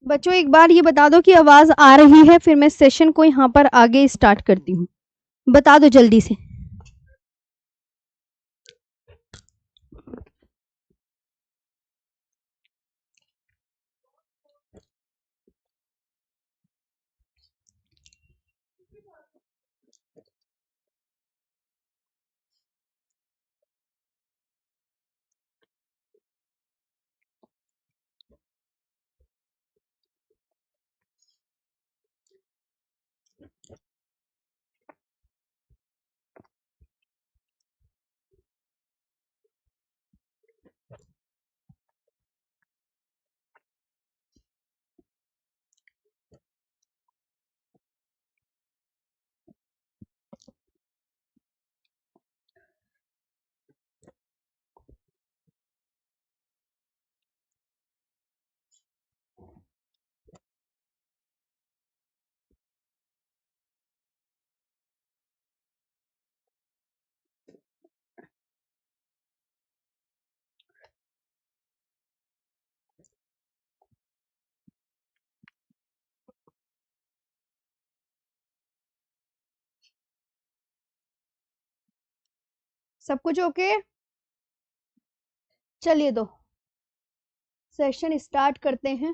बच्चों एक बार ये बता दो कि आवाज आ रही है, फिर मैं सेशन को यहाँ पर आगे स्टार्ट करती हूँ। बता दो जल्दी से। सब कुछ ओके? चलिए दो सेशन स्टार्ट करते हैं।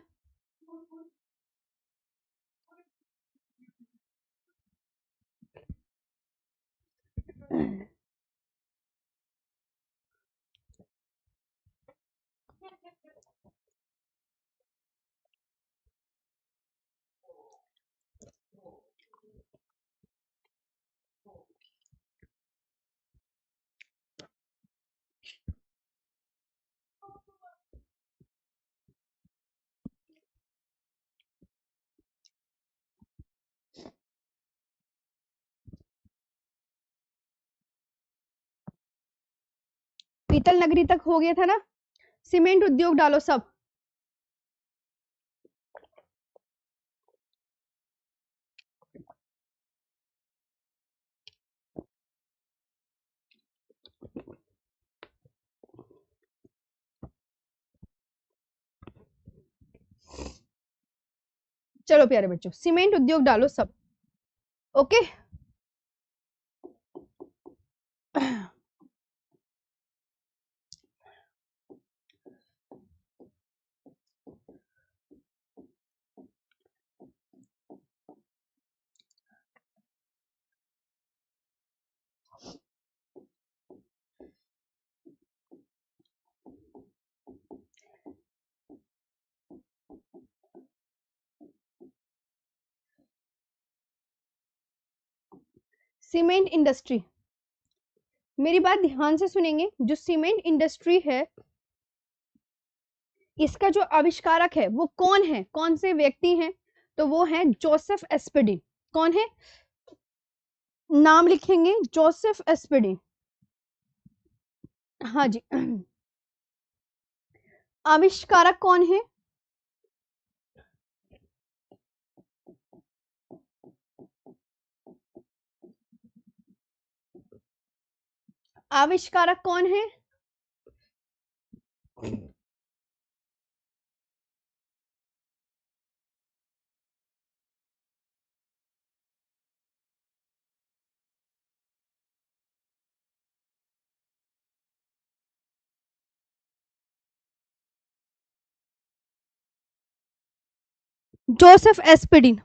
पीतल नगरी तक हो गया था ना? सीमेंट उद्योग डालो सब। चलो प्यारे बच्चों, सीमेंट उद्योग डालो सब। ओके। सीमेंट इंडस्ट्री, मेरी बात ध्यान से सुनेंगे। जो सीमेंट इंडस्ट्री है, इसका जो आविष्कारक है वो कौन है, कौन से व्यक्ति हैं? तो वो है जोसेफ एस्पेडिन। कौन है? नाम लिखेंगे, जोसेफ एस्पेडिन। हाँ जी। आविष्कारक कौन है? आविष्कारक कौन है? जोसेफ एस्पेडिन।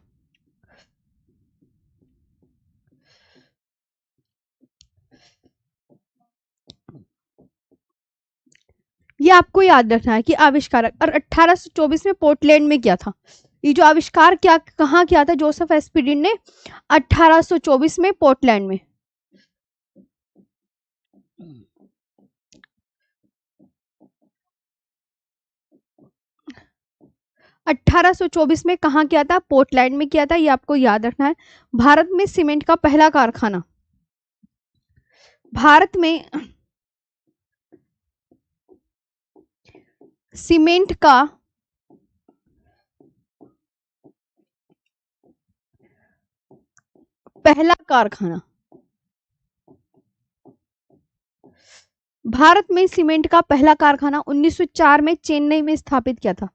ये आपको याद रखना है कि आविष्कारक, और 1824 में पोर्टलैंड में किया था। ये जो आविष्कार क्या कहाँ किया था जोसेफ एस्पेडिन ने? 1824 में पोर्टलैंड में। 1824 में कहाँ किया था? पोर्टलैंड में किया था। ये आपको याद रखना है। भारत में सीमेंट का पहला कारखाना, भारत में सीमेंट का पहला कारखाना, भारत में सीमेंट का पहला कारखाना 1904 में चेन्नई में स्थापित किया था।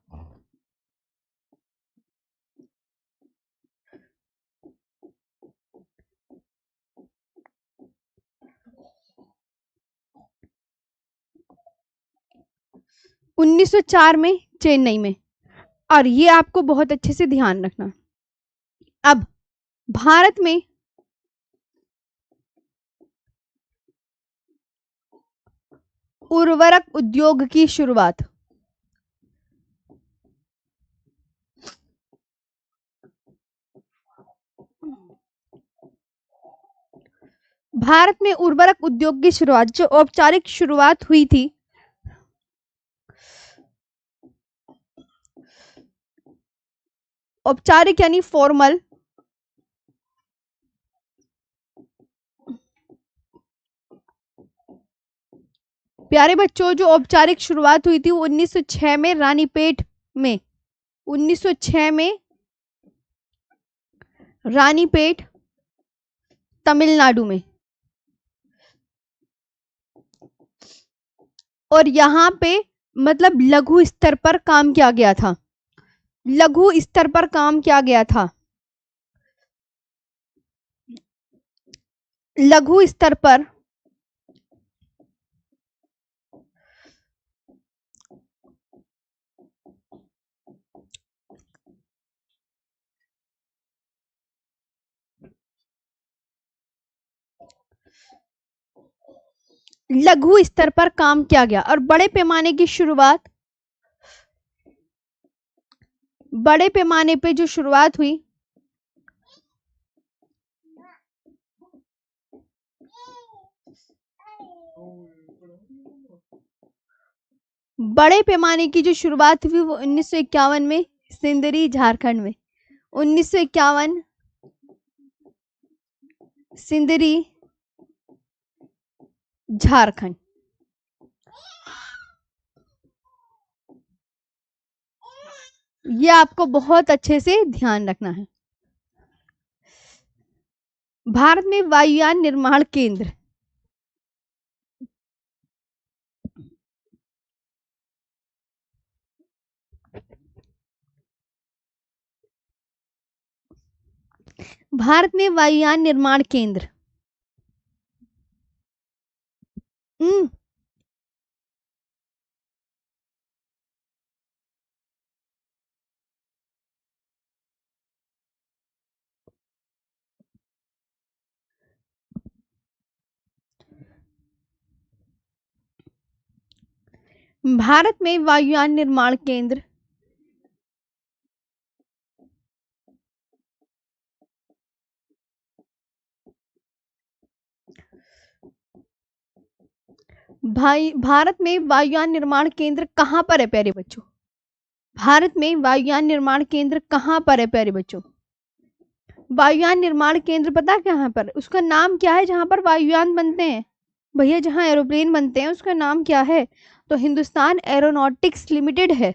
1904 में चेन्नई में। और ये आपको बहुत अच्छे से ध्यान रखना। अब भारत में उर्वरक उद्योग की शुरुआत। भारत में उर्वरक उद्योग की शुरुआत, जो औपचारिक शुरुआत हुई थी, औपचारिक यानी फॉर्मल, प्यारे बच्चों, जो औपचारिक शुरुआत हुई थी वो 1906 में रानीपेट में, 1906 में रानीपेट, तमिलनाडु में। और यहाँ पे मतलब लघु स्तर पर काम किया गया था, लघु स्तर पर काम किया गया था, लघु स्तर पर लघु स्तर पर काम किया गया। और बड़े पैमाने की शुरुआत, बड़े पैमाने पे जो शुरुआत हुई, बड़े पैमाने की जो शुरुआत हुई वो 1951 में सिंदरी, झारखंड में। 1951 सिंदरी, झारखंड। ये आपको बहुत अच्छे से ध्यान रखना है। भारत में वायुयान निर्माण केंद्र, भारत में वायुयान निर्माण केंद्र, भारत में वायुयान निर्माण केंद्र भारत में वायुयान निर्माण केंद्र कहाँ पर है प्यारे बच्चों? भारत में वायुयान निर्माण केंद्र कहाँ पर है प्यारे बच्चों? वायुयान निर्माण केंद्र पता कहाँ पर, उसका नाम क्या है जहां पर वायुयान बनते हैं भैया, जहां एरोप्लेन बनते हैं, उसका नाम क्या है? तो हिंदुस्तान एरोनॉटिक्स लिमिटेड है।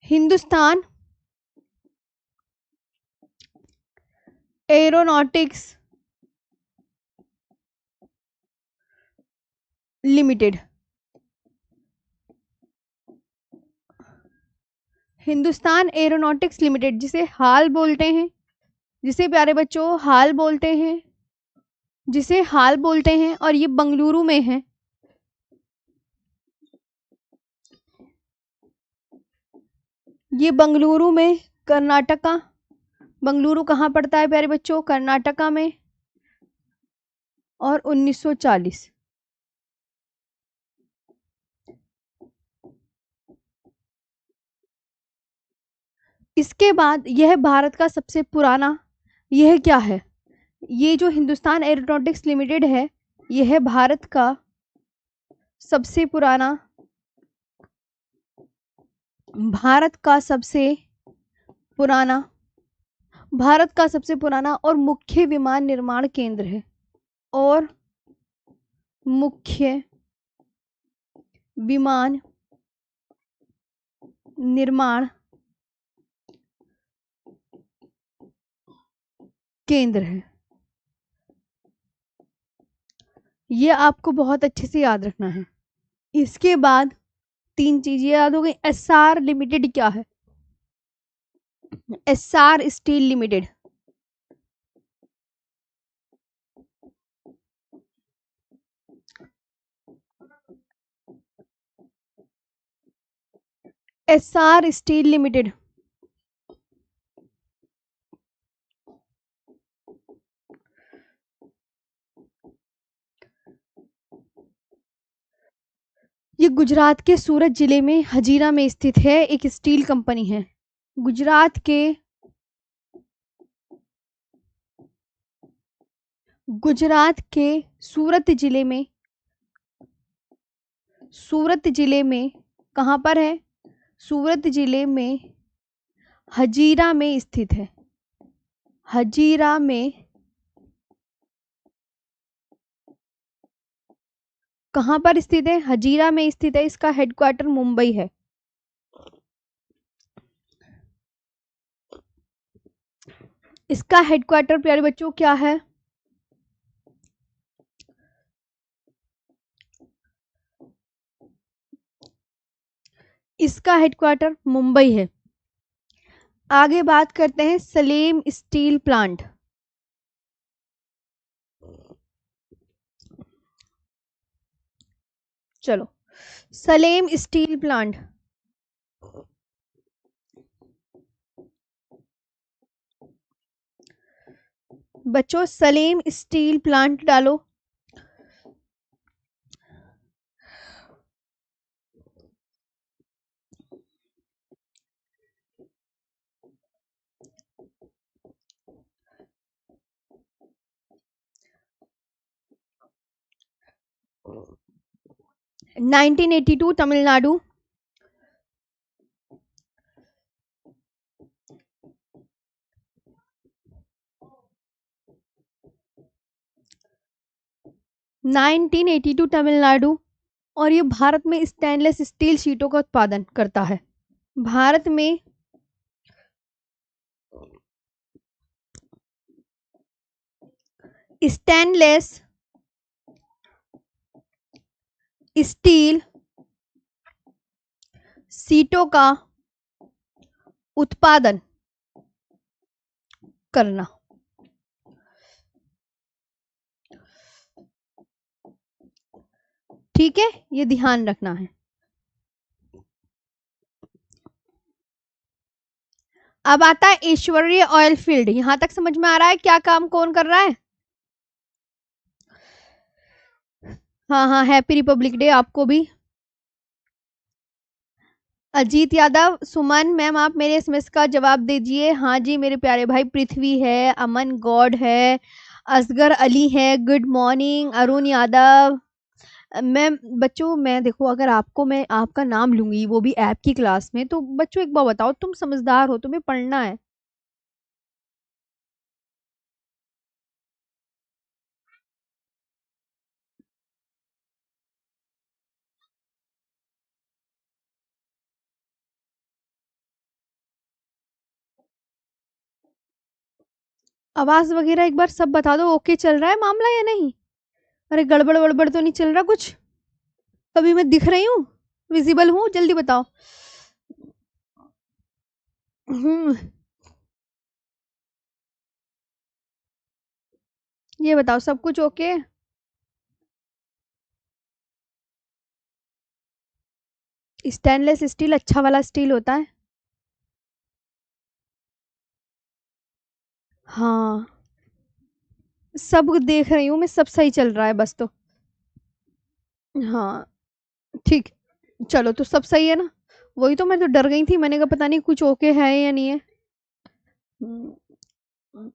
Hindustan aeronautics limited, Hindustan aeronautics limited, जिसे हाल बोलते हैं, जिसे प्यारे बच्चों हाल बोलते हैं, जिसे हाल बोलते हैं। और ये बंगलुरु में है, ये बंगलुरु में, कर्नाटका। बंगलुरु कहाँ पड़ता है प्यारे बच्चों? कर्नाटका में। और 1940, इसके बाद यह भारत का सबसे पुराना, यह क्या है, ये जो हिंदुस्तान एरोनॉटिक्स लिमिटेड है, यह भारत का सबसे पुराना, भारत का सबसे पुराना, भारत का सबसे पुराना और मुख्य विमान निर्माण केंद्र है, और मुख्य विमान निर्माण केंद्र है। ये आपको बहुत अच्छे से याद रखना है। इसके बाद 3 चीजें याद हो गई। एसआर लिमिटेड क्या है? SR steel limited, SR steel limited. ये गुजरात के सूरत जिले में हजीरा में स्थित है, एक स्टील कंपनी है। गुजरात के सूरत जिले में कहां पर है? सूरत जिले में हजीरा में स्थित है। हजीरा में कहां पर स्थित है? हजीरा में स्थित है। इसका हेडक्वार्टर मुंबई है। इसका हेडक्वार्टर प्यारे बच्चों क्या है? इसका हेडक्वार्टर मुंबई है। आगे बात करते हैं सलेम स्टील प्लांट। चलो, सलेम स्टील प्लांट। बच्चों सलेम स्टील प्लांट डालो। हाँ। 1982 तमिलनाडु। तमिलनाडु। और ये भारत में स्टेनलेस स्टील शीटों का उत्पादन करता है। भारत में स्टेनलेस स्टील शीटों का उत्पादन करना। ठीक है, ये ध्यान रखना है। अब आता है ऐश्वर्य ऑयल फील्ड। यहां तक समझ में आ रहा है क्या काम कौन कर रहा है? हाँ हाँ, हैप्पी रिपब्लिक डे आपको भी। अजीत यादव, सुमन मैम आप मेरे एसएमएस का जवाब दीजिए। हाँ जी मेरे प्यारे भाई, पृथ्वी है, अमन गॉड है, असगर अली है, गुड मॉर्निंग अरुण यादव। मैं बच्चों, मैं देखो अगर आपको मैं आपका नाम लूंगी वो भी ऐप की क्लास में, तो बच्चों एक बार बताओ, तुम समझदार हो, तुम्हें पढ़ना है। आवाज वगैरह एक बार सब बता दो, ओके चल रहा है मामला या नहीं? अरे गड़बड़ वड़बड़ तो नहीं चल रहा कुछ? कभी मैं दिख रही हूँ, विजिबल हूँ? जल्दी बताओ। हम्म, ये बताओ सब कुछ ओके? स्टेनलेस स्टील अच्छा वाला स्टील होता है। हाँ, सब देख रही हूँ मैं, सब सही चल रहा है बस तो। हाँ ठीक, चलो तो सब सही है ना? वही तो, मैं तो डर गई थी, मैंने कहा पता नहीं कुछ ओके है या नहीं है। हम्म,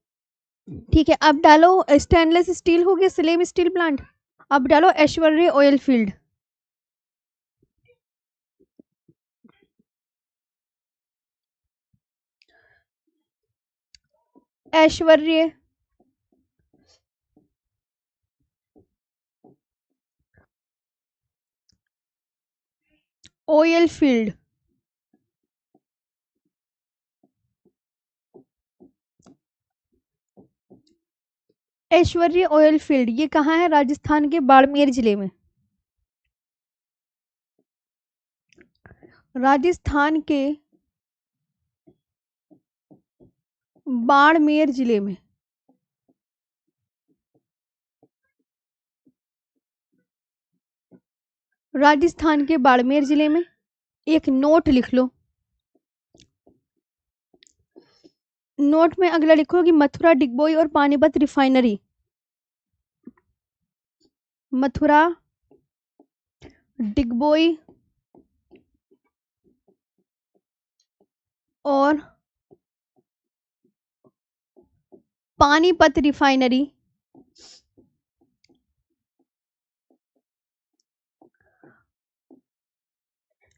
ठीक है, अब डालो स्टेनलेस स्टील हो गया, सलेम स्टील प्लांट। अब डालो ऐश्वर्य ऑयल फील्ड। ऐश्वर्य ऑयल फील्ड। ऐश्वर्य ऑयल फील्ड ये कहाँ है? राजस्थान के बाड़मेर जिले में। राजस्थान के बाड़मेर जिले में। राजस्थान के बाड़मेर जिले में। एक नोट लिख लो, नोट में अगला लिखो कि मथुरा डिगबोई और पानीपत रिफाइनरी, मथुरा डिगबोई और पानीपत रिफाइनरी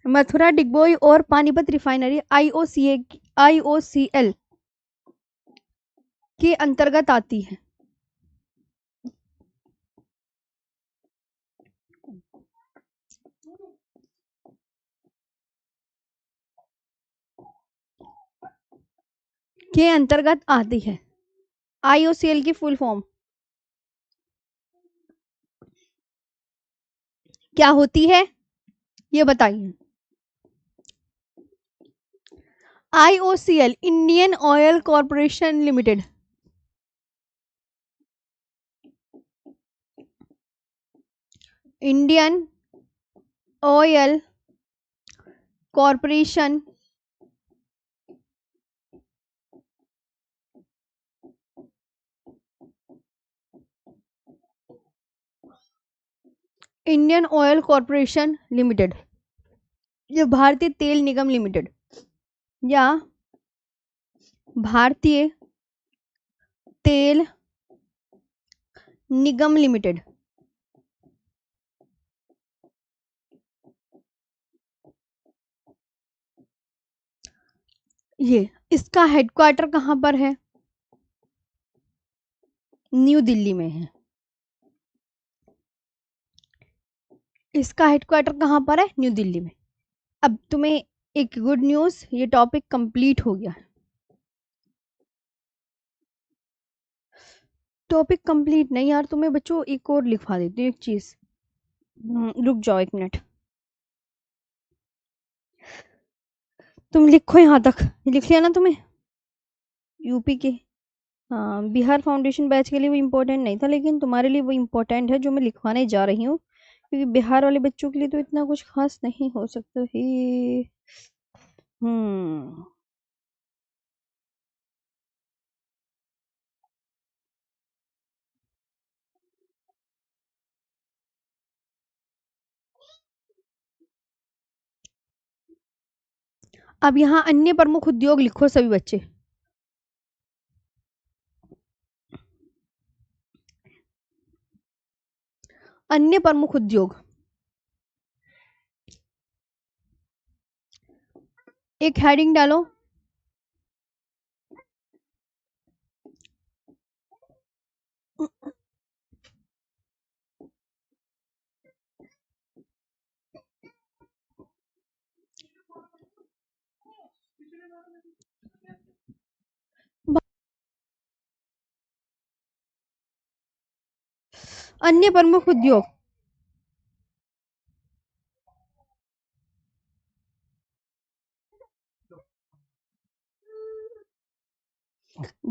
मथुरा डिगबोई और पानीपत रिफाइनरी आईओसीएल के अंतर्गत आती है। के अंतर्गत आती है। आईओसीएल की फुल फॉर्म क्या होती है ये बताइए। IOCL Indian oil corporation limited, Indian oil corporation Indian oil corporation limited, ये भारतीय तेल निगम लिमिटेड या भारतीय तेल निगम लिमिटेड, ये इसका हेडक्वार्टर कहां पर है? न्यू दिल्ली में है। इसका हेडक्वार्टर कहां पर है? न्यू दिल्ली में। अब तुम्हें एक गुड न्यूज, ये टॉपिक कंप्लीट हो गया है। टॉपिक कंप्लीट नहीं यार, तुम्हें बच्चों एक और लिखवा देती हूँ एक चीज। रुक जाओ एक मिनट, तुम लिखो यहाँ तक। लिख लिया ना तुम्हें? यूपी के, हाँ, बिहार फाउंडेशन बैच के लिए वो इम्पोर्टेंट नहीं था, लेकिन तुम्हारे लिए वो इम्पोर्टेंट है जो मैं लिखवाने जा रही हूँ, क्योंकि बिहार वाले बच्चों के लिए तो इतना कुछ खास नहीं हो सकता ही। अब यहाँ अन्य प्रमुख उद्योग लिखो सभी बच्चे। अन्य प्रमुख उद्योग, एक हेडिंग डालो। अन्य प्रमुख उद्योग,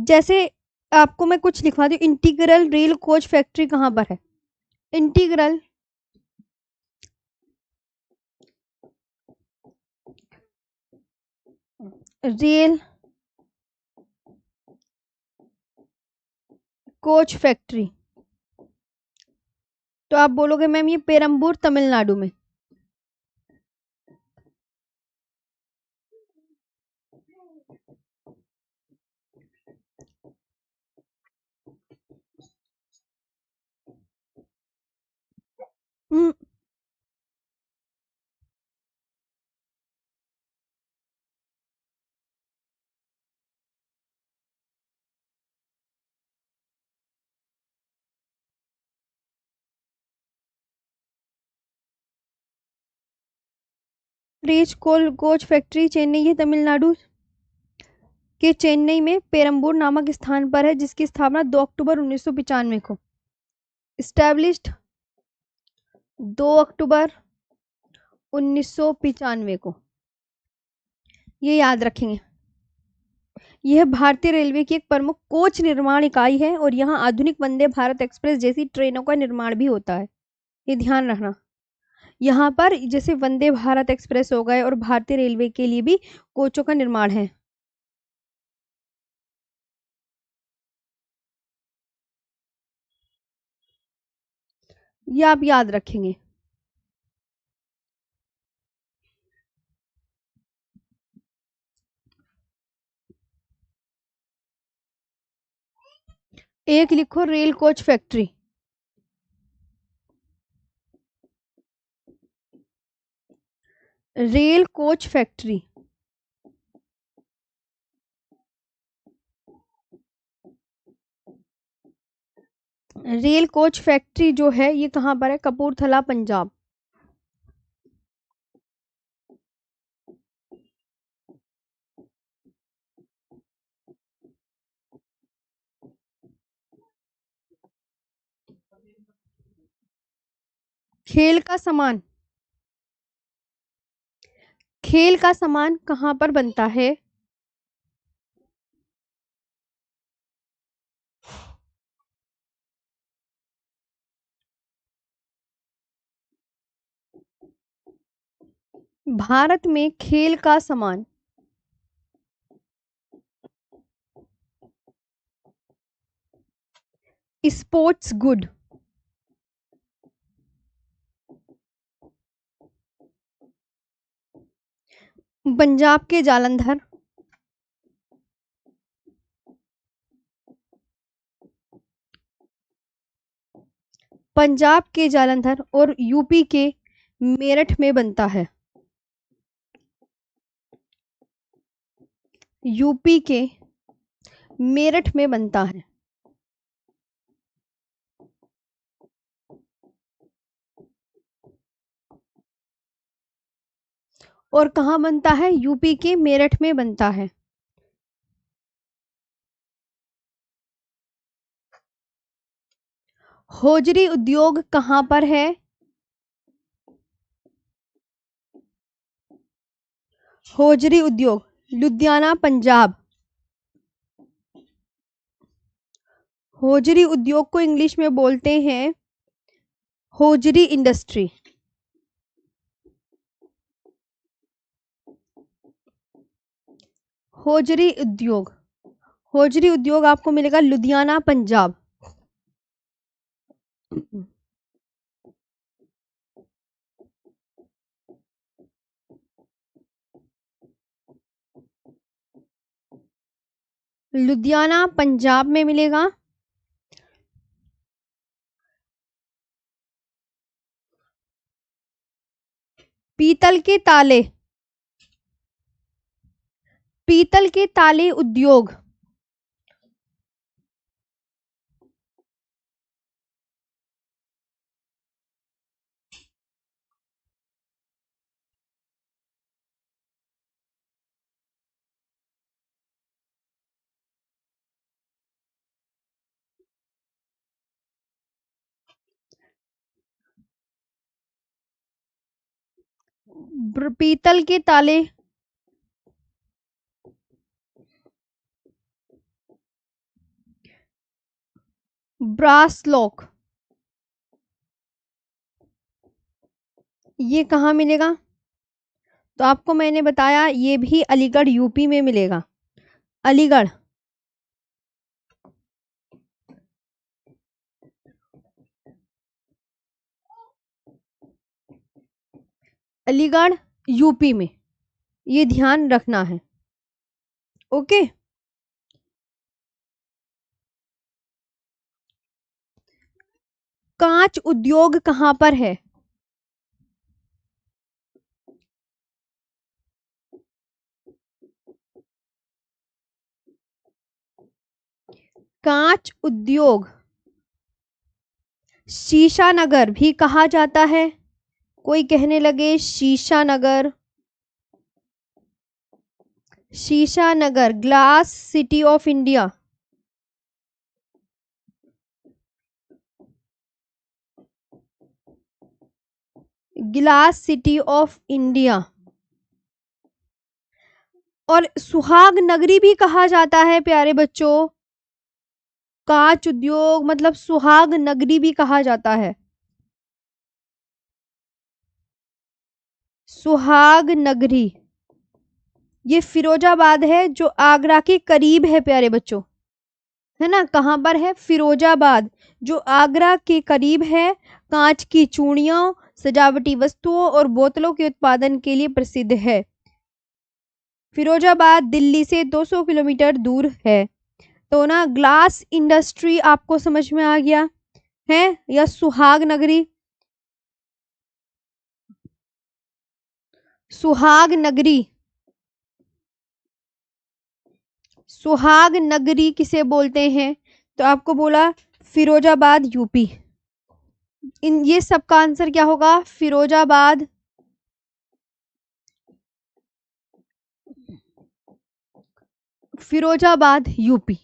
जैसे आपको मैं कुछ लिखवा दूं, इंटीग्रल रेल कोच फैक्ट्री कहां पर है? इंटीग्रल रेल कोच फैक्ट्री, तो आप बोलोगे मैम ये पेरम्बूर तमिलनाडु में। रेज कोच फैक्ट्री चेन्नई है, तमिलनाडु के चेन्नई में पेरम्बूर नामक स्थान पर है, जिसकी स्थापना 2 अक्टूबर 1995 को, स्टैब्लिश्ड 2 अक्टूबर 1995 को, ये याद रखेंगे। यह भारतीय रेलवे की एक प्रमुख कोच निर्माण इकाई है और यहाँ आधुनिक वंदे भारत एक्सप्रेस जैसी ट्रेनों का निर्माण भी होता है, ये ध्यान रखना। यहाँ पर जैसे वंदे भारत एक्सप्रेस हो गए और भारतीय रेलवे के लिए भी कोचों का निर्माण है। ये आप याद रखेंगे। एक लिखो rail coach factory. Rail coach factory. Rail coach factory जो है ये कहाँ पर है? कपूरथला, पंजाब। खेल का सामान, खेल का सामान कहाँ पर बनता है? भारत में खेल का सामान, स्पोर्ट्स गुड। पंजाब के जालंधर, पंजाब के जालंधर और यूपी के मेरठ में बनता है। यूपी के मेरठ में बनता है। और कहाँ बनता है? यूपी के मेरठ में बनता है। होजरी उद्योग कहाँ पर है? होजरी उद्योग लुधियाना, पंजाब। होजरी उद्योग को इंग्लिश में बोलते हैं होजरी इंडस्ट्री। होजरी उद्योग, होजरी उद्योग आपको मिलेगा लुधियाना, पंजाब। लुधियाना, पंजाब में मिलेगा। पीतल के ताले, पीतल के ताले उद्योग, पीतल के ताले, ब्रास लॉक, ये कहाँ मिलेगा? तो आपको मैंने बताया ये भी अलीगढ़, यूपी में मिलेगा। अलीगढ़, अलीगढ़ यूपी में, ये ध्यान रखना है। ओके। कांच उद्योग कहाँ पर है? कांच उद्योग शीशा नगर भी कहा जाता है। कोई कहने लगे शीशा नगर, शीशा नगर, glass city of India. Glass city of India. और सुहाग नगरी भी कहा जाता है प्यारे बच्चों। कांच उद्योग मतलब सुहाग नगरी भी कहा जाता है। सुहाग नगरी ये फिरोजाबाद है जो आगरा के करीब है प्यारे बच्चों, है ना। कहां पर है? फिरोजाबाद जो आगरा के करीब है। कांच की चूड़ियों, सजावटी वस्तुओं और बोतलों के उत्पादन के लिए प्रसिद्ध है। फिरोजाबाद दिल्ली से 200 किलोमीटर दूर है। तो ना ग्लास इंडस्ट्री आपको समझ में आ गया है, या सुहाग नगरी? सुहाग नगरी, सुहाग नगरी किसे बोलते हैं? तो आपको बोला फिरोजाबाद, यूपी। इन ये सब का आंसर क्या होगा? फिरोजाबाद, फिरोजाबाद यूपी।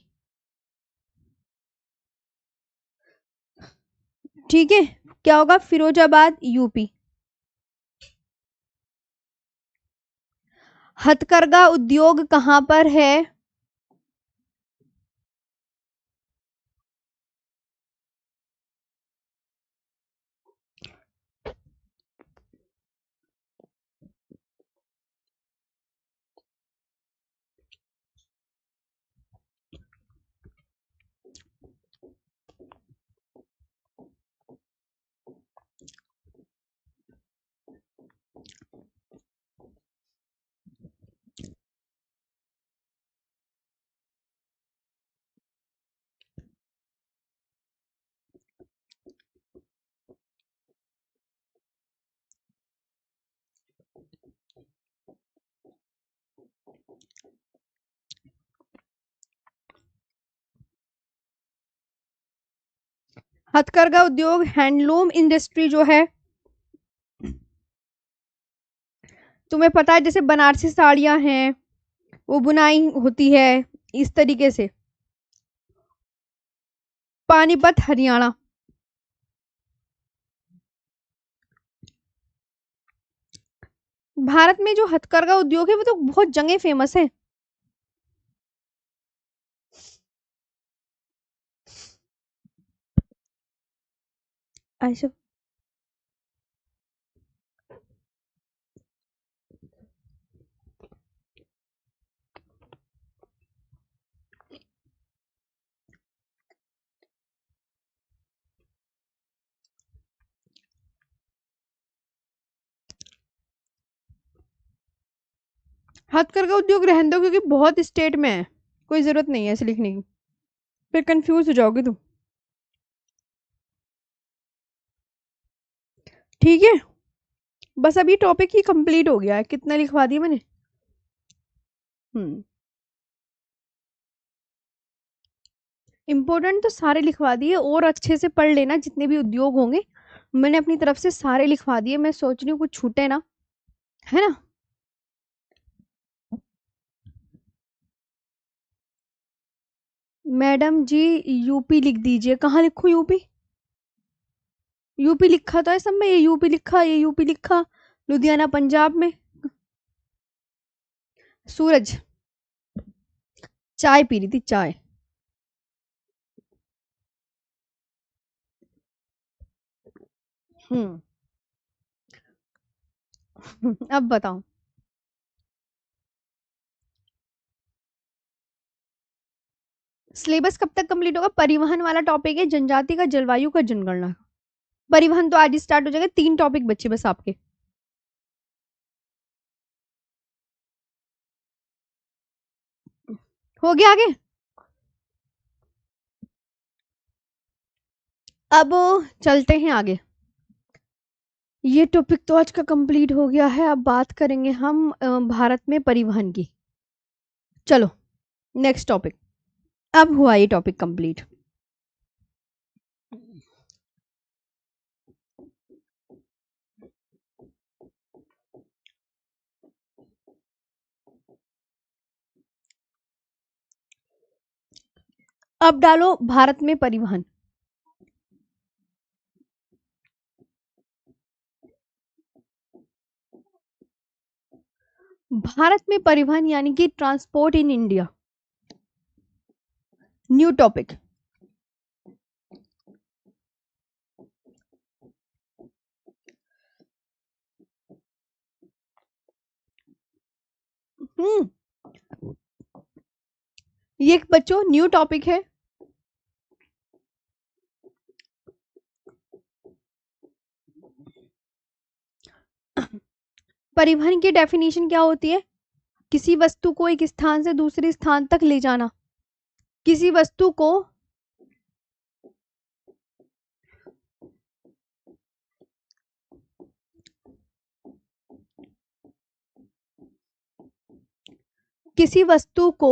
ठीक है, क्या होगा? फिरोजाबाद यूपी। हथकरघा उद्योग कहाँ पर है? हथकरघा उद्योग हैंडलूम इंडस्ट्री जो है, तुम्हें पता है जैसे बनारसी साड़ियां हैं, वो बुनाई होती है इस तरीके से। पानीपत हरियाणा। भारत में जो हथकरघा उद्योग है वो तो बहुत जगह फेमस है। ऐसा, हथकरघा उद्योग रहने दो क्योंकि बहुत स्टेट में है, कोई जरूरत नहीं है ऐसे लिखने की, फिर कंफ्यूज हो जाओगे तुम। ठीक है, बस अभी टॉपिक ही कंप्लीट हो गया है। कितना लिखवा दिया मैंने? हम्म, इम्पोर्टेंट तो सारे लिखवा दिए, और अच्छे से पढ़ लेना जितने भी उद्योग होंगे। मैंने अपनी तरफ से सारे लिखवा दिए, मैं सोच रही हूँ कुछ छूटे ना, है ना? मैडम जी यूपी लिख दीजिए। कहाँ लिखूं यूपी? यूपी लिखा तो है सब में, ये यूपी लिखा, ये यूपी लिखा। लुधियाना पंजाब में। सूरज, चाय पी रही थी, चाय। हम्म। अब बताओ। सिलेबस कब तक कंप्लीट होगा? परिवहन वाला टॉपिक है, जनजाति का, जलवायु का, जनगणना। परिवहन तो आज ही स्टार्ट हो जाएगा, 3 टॉपिक बच्चे बस आपके। हो गया आगे। अब चलते हैं आगे। ये टॉपिक तो आज का कंप्लीट हो गया है, अब बात करेंगे हम भारत में परिवहन की। चलो, नेक्स्ट टॉपिक। अब हुआ ये टॉपिक कंप्लीट। अब डालो भारत में परिवहन। भारत में परिवहन यानी कि transport in India. New topic. Hmm, ये एक बच्चों न्यू टॉपिक है। परिवहन की डेफिनेशन क्या होती है? किसी वस्तु को एक स्थान से दूसरे स्थान तक ले जाना। किसी वस्तु को किसी वस्तु को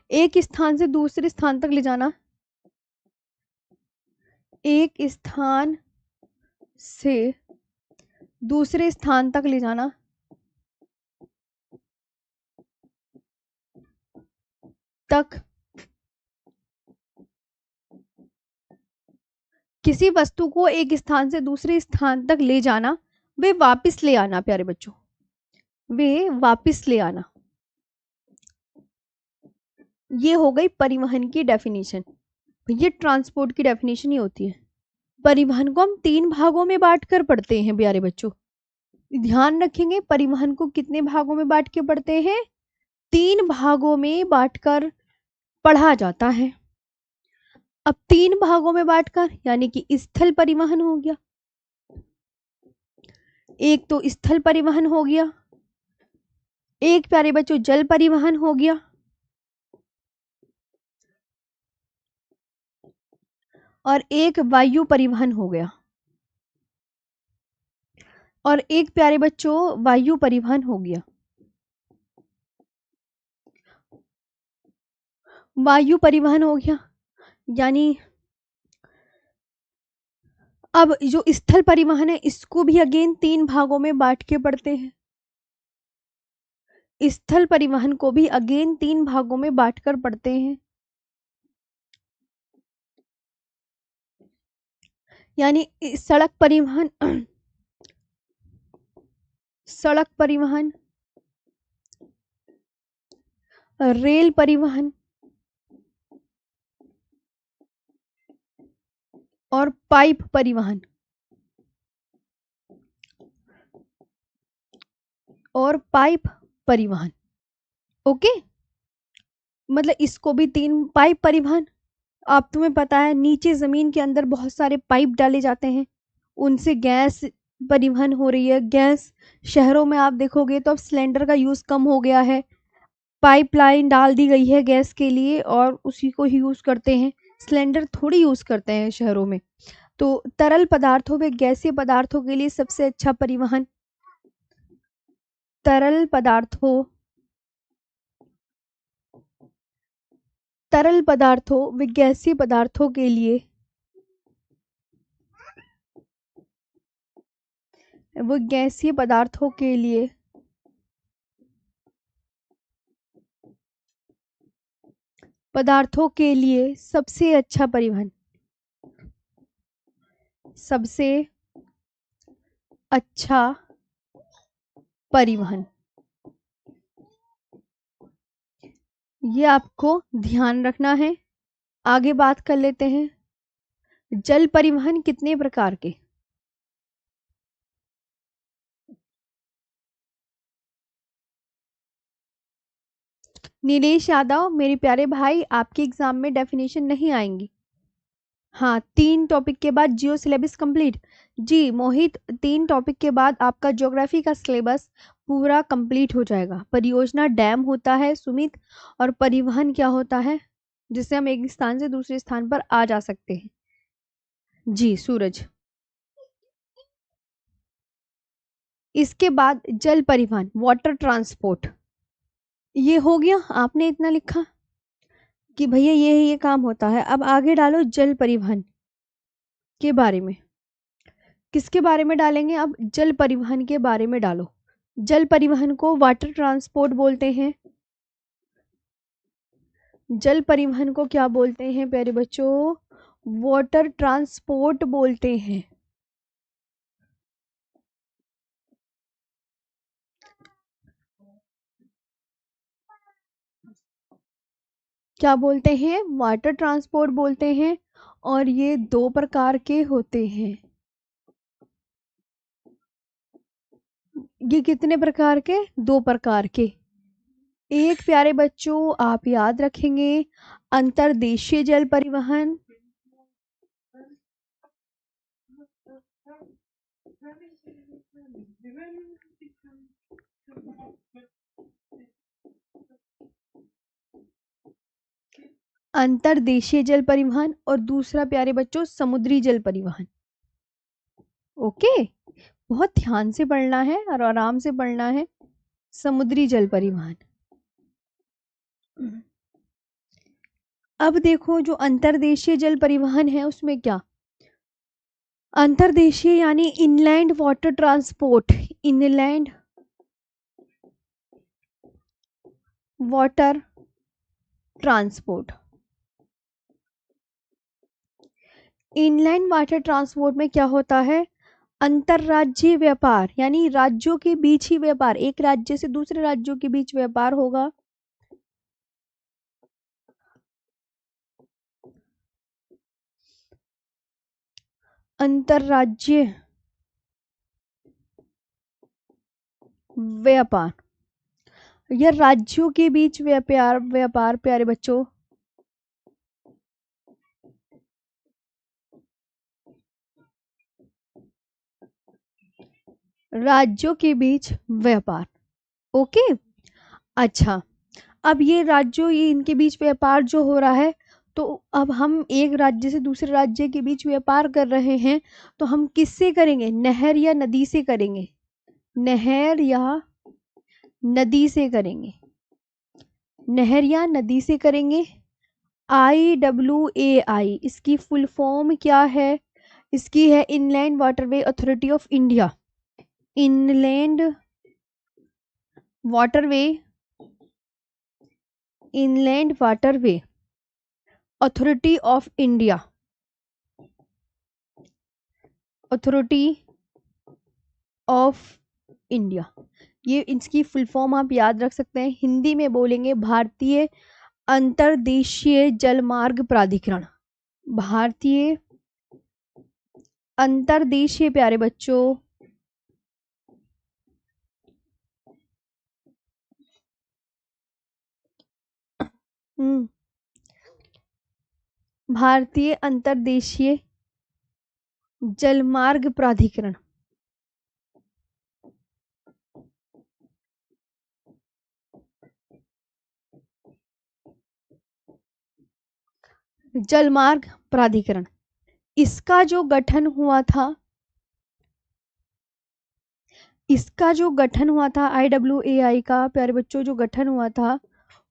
एक स्थान से दूसरे स्थान तक ले जाना। एक स्थान से दूसरे स्थान तक ले जाना तक किसी वस्तु को एक स्थान से दूसरे स्थान तक ले जाना, वे वापस ले आना। प्यारे बच्चों, वे वापस ले आना, ये हो गई परिवहन की डेफिनेशन। ये ट्रांसपोर्ट की डेफिनेशन ही होती है। परिवहन को हम 3 भागों में बांट कर पढ़ते हैं प्यारे बच्चों। ध्यान रखेंगे, परिवहन को कितने भागों में बांट के पढ़ते हैं? 3 भागों में बांटकर पढ़ा जाता है। अब 3 भागों में बांटकर, यानी कि स्थल परिवहन हो गया, एक तो स्थल परिवहन हो गया, एक प्यारे बच्चों जल परिवहन हो गया, और एक वायु परिवहन हो गया। और एक प्यारे बच्चों वायु परिवहन हो गया। वायु परिवहन हो गया, यानी अब जो स्थल परिवहन है इसको भी अगेन 3 भागों में बांट के पढ़ते हैं। स्थल परिवहन को भी अगेन 3 भागों में बांटकर पढ़ते हैं, यानी सड़क परिवहन, सड़क परिवहन, रेल परिवहन और पाइप परिवहन, और पाइप परिवहन। ओके, मतलब इसको भी 3 पाइप परिवहन। आप तुम्हें पता है नीचे जमीन के अंदर बहुत सारे पाइप डाले जाते हैं, उनसे गैस परिवहन हो रही है। गैस शहरों में आप देखोगे तो अब सिलेंडर का यूज कम हो गया है, पाइपलाइन डाल दी गई है गैस के लिए और उसी को ही यूज करते हैं। सिलेंडर थोड़ी यूज करते हैं शहरों में। तो तरल पदार्थों व गैसीय पदार्थों के लिए सबसे अच्छा परिवहन, तरल पदार्थों व गैसीय पदार्थों के लिए सबसे अच्छा परिवहन, सबसे अच्छा परिवहन, ये आपको ध्यान रखना है। आगे बात कर लेते हैं, जल परिवहन कितने प्रकार के? नीलेश यादव मेरे प्यारे भाई, आपके एग्जाम में डेफिनेशन नहीं आएंगी। हाँ, 3 टॉपिक के बाद जियो सिलेबस कंप्लीट। जी मोहित, 3 टॉपिक के बाद आपका ज्योग्राफी का सिलेबस पूरा कंप्लीट हो जाएगा। परियोजना डैम होता है सुमित, और परिवहन क्या होता है, जिससे हम एक स्थान से दूसरे स्थान पर आ जा सकते हैं। जी सूरज। इसके बाद जल परिवहन, वाटर ट्रांसपोर्ट, ये हो गया। आपने इतना लिखा कि भैया ये काम होता है। अब आगे डालो जल परिवहन के बारे में। किसके बारे में डालेंगे? अब जल परिवहन के बारे में डालो। जल परिवहन को वाटर ट्रांसपोर्ट बोलते हैं। जल परिवहन को क्या बोलते हैं प्यारे बच्चों? वाटर ट्रांसपोर्ट बोलते हैं। क्या बोलते हैं? वाटर ट्रांसपोर्ट बोलते हैं। और ये 2 प्रकार के होते हैं। ये कितने प्रकार के? 2 प्रकार के। एक प्यारे बच्चों आप याद रखेंगे, अंतर्देशीय जल परिवहन, अंतर्देशीय जल परिवहन और दूसरा प्यारे बच्चों समुद्री जल परिवहन। ओके, बहुत ध्यान से पढ़ना है और आराम से पढ़ना है। समुद्री जल परिवहन। अब देखो जो अंतर्देशीय जल परिवहन है उसमें क्या, अंतर्देशीय यानी inland water transport, inland water transport. Inland water transport में क्या होता है, अंतरराज्यीय व्यापार यानी राज्यों के बीच ही व्यापार, एक राज्य से दूसरे राज्यों के बीच व्यापार होगा। अंतरराज्यीय व्यापार या राज्यों के बीच व्यापार प्यारे बच्चों, राज्यों के बीच व्यापार। ओके, अच्छा, अब ये राज्यों, ये इनके बीच व्यापार जो हो रहा है, तो अब हम एक राज्य से दूसरे राज्य के बीच व्यापार कर रहे हैं, तो हम किससे करेंगे, नहर या नदी से करेंगे, नहर या नदी से करेंगे, नहर या नदी से करेंगे। IWAI इसकी फुल फॉर्म क्या है, इसकी है inland waterway authority of India, inland waterway, inland waterway authority of India, authority of India, ये इसकी फुल फॉर्म आप याद रख सकते हैं। हिंदी में बोलेंगे भारतीय अंतर्देशीय जलमार्ग प्राधिकरण, भारतीय अंतर्देशीय प्यारे बच्चों भारतीय अंतर्देशीय जलमार्ग प्राधिकरण। जलमार्ग प्राधिकरण, इसका जो गठन हुआ था, इसका जो गठन हुआ था IWAI का प्यारे बच्चों, जो गठन हुआ था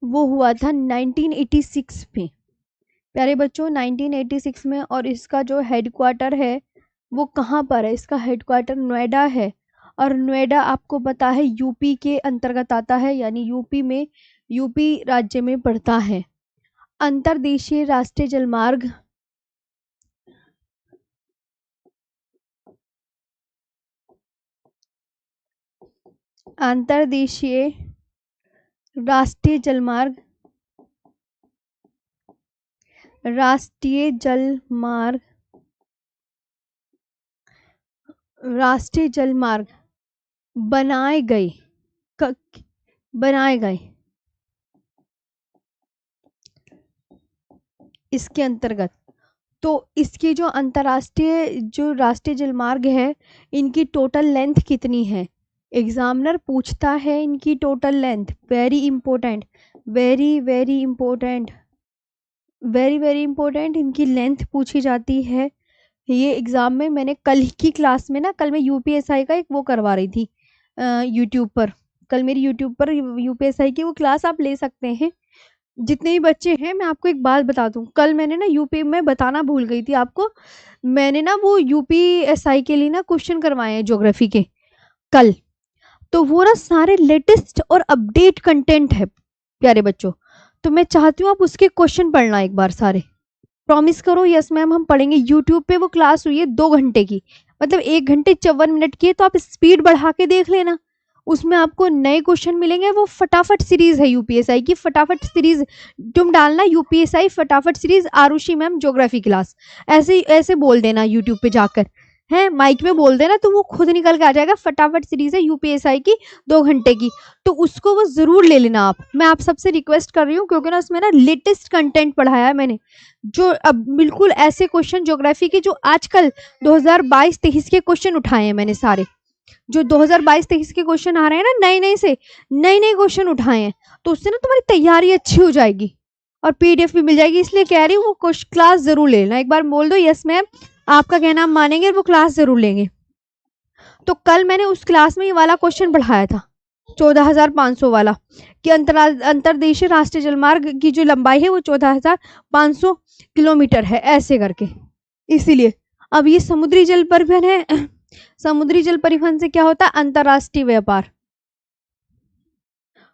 वो हुआ था 1986 में प्यारे बच्चों, 1986 में। और इसका जो हेडक्वार्टर है वो कहाँ पर है, इसका हेडक्वार्टर नोएडा है, और नोएडा आपको पता है यूपी के अंतर्गत आता है, यानी यूपी में, यूपी राज्य में पड़ता है। अंतर्देशीय राष्ट्रीय जलमार्ग, अंतर्देशीय राष्ट्रीय जलमार्ग, राष्ट्रीय जलमार्ग, राष्ट्रीय जलमार्ग बनाए गए, बनाए गए इसके अंतर्गत। तो इसकी जो अंतर्राष्ट्रीय जो राष्ट्रीय जलमार्ग है, इनकी टोटल लेंथ कितनी है, एग्जामिनर पूछता है इनकी total length, very important, very very important, very very important, इनकी लेंथ पूछी जाती है। ये एग्जाम में मैंने कल की क्लास में ना, कल मैं UPSI का एक वो करवा रही थी यूट्यूब पर, कल मेरी यूट्यूब पर UPSI की वो क्लास आप ले सकते हैं, जितने भी बच्चे हैं। मैं आपको एक बात बता दूं, कल मैंने ना यूपी में बताना भूल गई थी आपको, मैंने ना वो UPSI के लिए ना क्वेश्चन करवाए हैं ज्योग्राफी के कल, तो वो ना सारे लेटेस्ट और अपडेट कंटेंट है प्यारे बच्चों, तो मैं चाहती हूँ आप उसके क्वेश्चन पढ़ना एक बार सारे, प्रॉमिस करो। यस मैम हम पढ़ेंगे। यूट्यूब पे वो क्लास हुई है 2 घंटे की, मतलब 1 घंटे 54 मिनट की है, तो आप स्पीड बढ़ा के देख लेना, उसमें आपको नए क्वेश्चन मिलेंगे। वो फटाफट सीरीज है UPSI की, फटाफट सीरीज तुम डालना, UPSI फटाफट series Arushi ma'am geography class, ऐसे ऐसे बोल देना यूट्यूब पे जाकर, है माइक में बोल देना, तो वो खुद निकल के आ जाएगा। फटाफट सीरीज है UPSI की 2 घंटे की, तो उसको वो जरूर ले लेना आप, मैं आप सबसे रिक्वेस्ट कर रही हूँ, क्योंकि ना उसमें ना लेटेस्ट कंटेंट पढ़ाया है मैंने, जो अब बिल्कुल ऐसे क्वेश्चन ज्योग्राफी के जो आजकल 2022-23 के क्वेश्चन उठाए हैं मैंने सारे, जो 2022-23 के क्वेश्चन आ रहे हैं ना, नए नए से नए नए क्वेश्चन उठाए हैं, तो उससे ना तुम्हारी तैयारी अच्छी हो जाएगी और पीडीएफ भी मिल जाएगी। इसलिए कह रही हूँ वो क्लास जरूर ले लेना। एक बार बोल दो यस मैम, आपका कहना हम मानेंगे और वो क्लास जरूर लेंगे। तो कल मैंने उस क्लास में ये वाला क्वेश्चन पढ़ाया था 14,500 वाला, कि अंतरदेशीय राष्ट्रीय जलमार्ग की जो लंबाई है वो 14,500 किलोमीटर है, ऐसे करके। इसीलिए अब ये समुद्री जल परिवहन है। समुद्री जल परिवहन से क्या होता है? अंतरराष्ट्रीय व्यापार।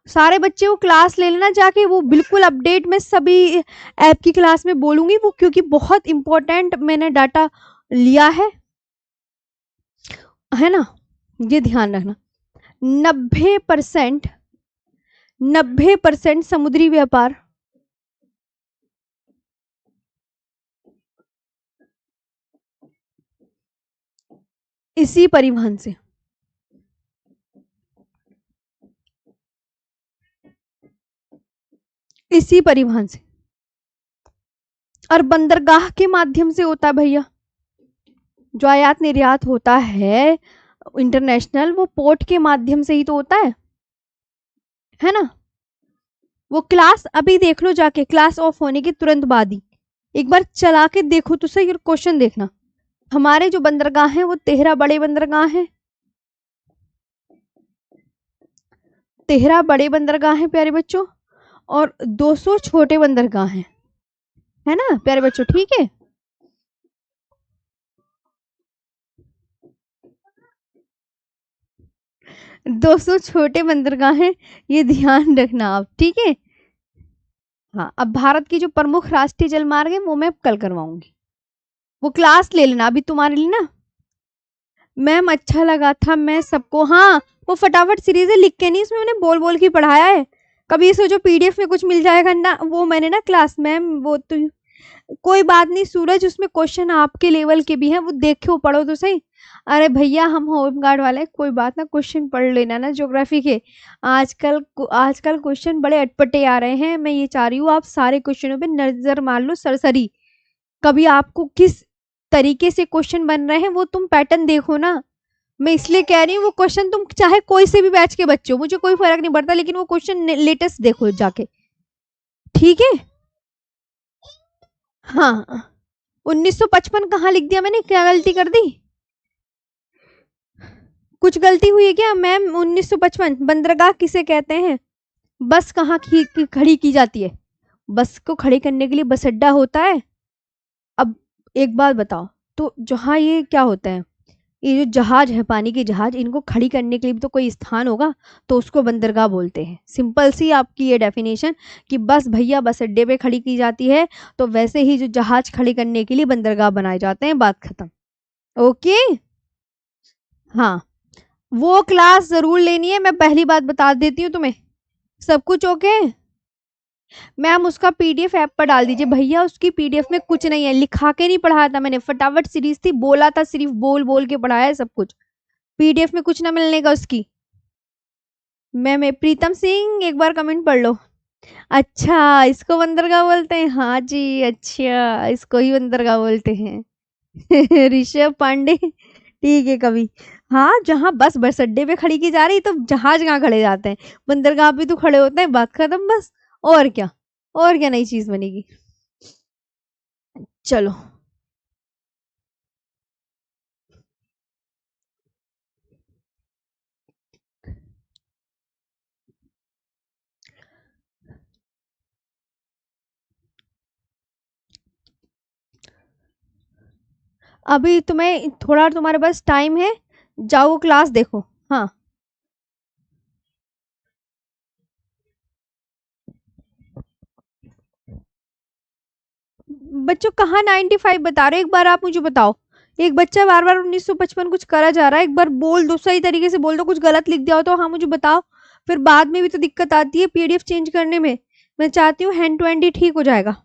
सारे बच्चे वो क्लास ले लेना जाके, वो बिल्कुल अपडेट में सभी ऐप की क्लास में बोलूंगी वो, क्योंकि बहुत इंपॉर्टेंट मैंने डाटा लिया है ना, ये ध्यान रखना। 90% 90% समुद्री व्यापार इसी परिवहन से, इसी परिवहन से और बंदरगाह के माध्यम से होता है भैया। जो आयात निर्यात होता है इंटरनेशनल, वो पोर्ट के माध्यम से ही तो होता है ना। वो क्लास अभी देख लो जाके, क्लास ऑफ होने के तुरंत बाद ही एक बार चला के देखो तो सही, क्वेश्चन देखना। हमारे जो बंदरगाह हैं वो 13 बड़े बंदरगाह हैं, 13 बड़े बंदरगाह हैं प्यारे बच्चों, और 200 छोटे बंदरगाह हैं, है ना प्यारे बच्चों, ठीक है। 200 छोटे बंदरगाह हैं, ये ध्यान रखना आप, ठीक है। हाँ, अब भारत की जो प्रमुख राष्ट्रीय जलमार्ग है वो मैं कल करवाऊंगी, वो क्लास ले लेना अभी तुम्हारे लिए ना। मैम अच्छा लगा था, मैं सबको, हाँ वो फटाफट सीरीज है, लिख के नहीं, इसमें मैंने बोल बोल के पढ़ाया है। कभी इसे जो पीडीएफ में कुछ मिल जाएगा ना, वो मैंने ना क्लास, मैम वो तो कोई बात नहीं सूरज, उसमें क्वेश्चन आपके लेवल के भी हैं, वो देखो पढ़ो तो सही। अरे भैया हम होम गार्ड वाले, कोई बात ना, क्वेश्चन पढ़ लेना ना ज्योग्राफी के। आजकल आजकल क्वेश्चन बड़े अटपटे आ रहे हैं, मैं ये चाह रही हूँ आप सारे क्वेश्चनों पे नजर मार लो सरसरी। कभी आपको किस तरीके से क्वेश्चन बन रहे हैं वो तुम पैटर्न देखो ना। मैं इसलिए कह रही हूँ वो क्वेश्चन तुम चाहे कोई से भी बैच के बच्चे हो, मुझे कोई फर्क नहीं पड़ता, लेकिन वो क्वेश्चन लेटेस्ट देखो जाके, ठीक है। हाँ, 1955 कहाँ लिख दिया मैंने, क्या गलती कर दी? कुछ गलती हुई है क्या मैम? 1955 बंदरगाह किसे कहते हैं? बस कहाँ खड़ी की जाती है? बस को खड़ी करने के लिए बस अड्डा होता है। अब एक बात बताओ, तो जहाँ ये क्या होता है, ये जो जहाज है, पानी के जहाज, इनको खड़ी करने के लिए भी तो कोई स्थान होगा, तो उसको बंदरगाह बोलते हैं। सिंपल सी आपकी ये डेफिनेशन, कि बस भैया बस अड्डे पे खड़ी की जाती है, तो वैसे ही जो जहाज खड़ी करने के लिए बंदरगाह बनाए जाते हैं, बात खत्म। ओके, हाँ वो क्लास जरूर लेनी है, मैं पहली बात बता देती हूँ तुम्हें। सब कुछ ओके? मैम उसका पीडीएफ ऐप पर डाल दीजिए भैया, उसकी पीडीएफ में कुछ नहीं है, लिखा के नहीं पढ़ाया था मैंने, फटाफट सीरीज थी, बोला था सिर्फ बोल बोल के पढ़ाया है सब कुछ, पीडीएफ में कुछ ना मिलने का उसकी। मैं प्रीतम सिंह, एक बार कमेंट पढ़ लो। अच्छा इसको बंदरगाह बोलते हैं, हाँ जी अच्छा, इसको ही बंदरगाह बोलते हैं। ऋषभ पांडे, ठीक है कभी। हाँ जहाँ बस अड्डे पे खड़ी की जा रही, तो जहाज कहाँ खड़े जाते हैं? बंदरगाह पे तो खड़े होते हैं, बात खत्म बस। और क्या, और क्या नई चीज बनेगी? चलो, अभी तुम्हें थोड़ा, तुम्हारे पास टाइम है, जाओ क्लास देखो। हाँ बच्चों, कहाँ 95 बता रहे हो, एक बार आप मुझे बताओ। एक बच्चा बार बार 1955 कुछ करा जा रहा है, एक बार बोल दो, सही तरीके से बोल दो, कुछ गलत लिख दिया हो तो हाँ मुझे बताओ। फिर बाद में भी तो दिक्कत आती है पीडीएफ चेंज करने में। मैं चाहती हूँ हैंड टू हैंड ही ठीक हो जाएगा।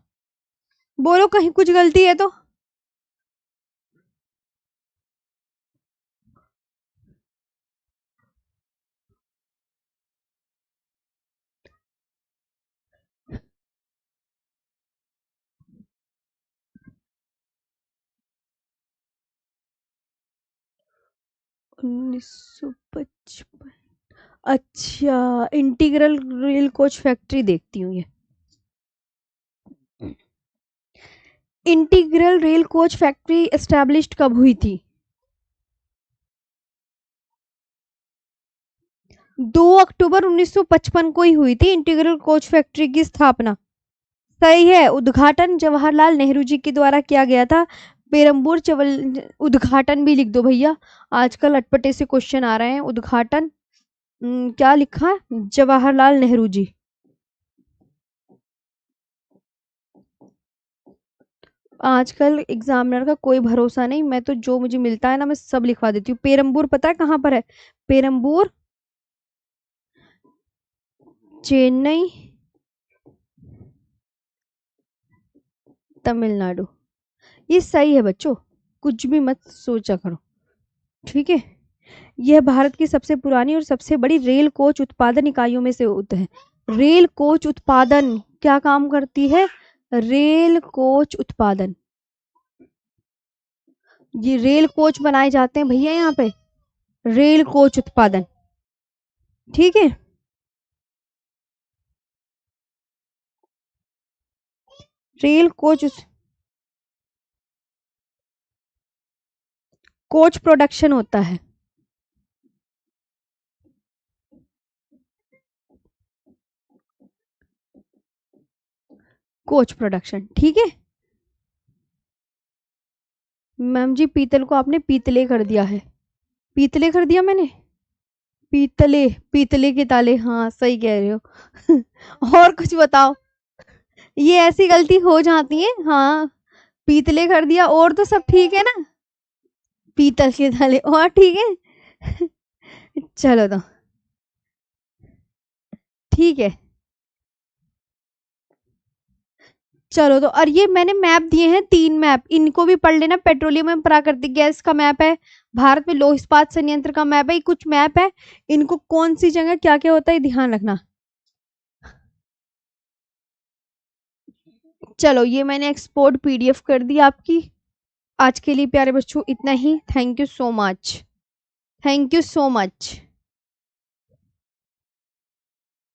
बोलो कहीं कुछ गलती है तो। 1955। अच्छा, इंटीग्रल रेल कोच फैक्ट्री देखती हूँ ये। Integral rail coach factory established कब हुई थी? 2 अक्टूबर 1955 को ही हुई थी इंटीग्रल कोच फैक्ट्री की स्थापना। सही है। उद्घाटन जवाहरलाल नेहरू जी के द्वारा किया गया था। पेरम्बूर चवल उद्घाटन भी लिख दो भैया, आजकल अटपटे से क्वेश्चन आ रहे हैं। उद्घाटन क्या लिखा है? जवाहरलाल नेहरू जी। आजकल एग्जामिनर का कोई भरोसा नहीं, मैं तो जो मुझे मिलता है ना मैं सब लिखवा देती हूँ। पेरम्बूर पता है कहाँ पर है? पेरम्बूर चेन्नई तमिलनाडु। ये सही है बच्चों, कुछ भी मत सोचा करो, ठीक है। यह भारत की सबसे पुरानी और सबसे बड़ी रेल कोच उत्पादन इकाइयों में से होता है। रेल कोच उत्पादन क्या काम करती है? रेल कोच उत्पादन, ये रेल कोच बनाए जाते हैं भैया यहाँ पे, रेल कोच उत्पादन, ठीक है। रेल कोच कोच प्रोडक्शन होता है। कोच प्रोडक्शन, ठीक है। मैम जी पीतल को आपने पीतले कर दिया है। पीतले कर दिया मैंने? पीतले, पीतले के ताले, हाँ सही कह रहे हो। और कुछ बताओ, ये ऐसी गलती हो जाती है। हाँ पीतले कर दिया, और तो सब ठीक है ना? पीतल के ताले और ठीक है। चलो तो ठीक है। चलो तो, और ये मैंने मैप दिए हैं 3 मैप, इनको भी पढ़ लेना। पेट्रोलियम एवं प्राकृतिक गैस का मैप है, भारत में लौह इस्पात संयंत्र का मैप है, ये कुछ मैप है, इनको कौन सी जगह क्या क्या होता है ध्यान रखना। चलो ये मैंने एक्सपोर्ट पीडीएफ कर दी आपकी। आज के लिए प्यारे बच्चों इतना ही। Thank you so much, thank you so much.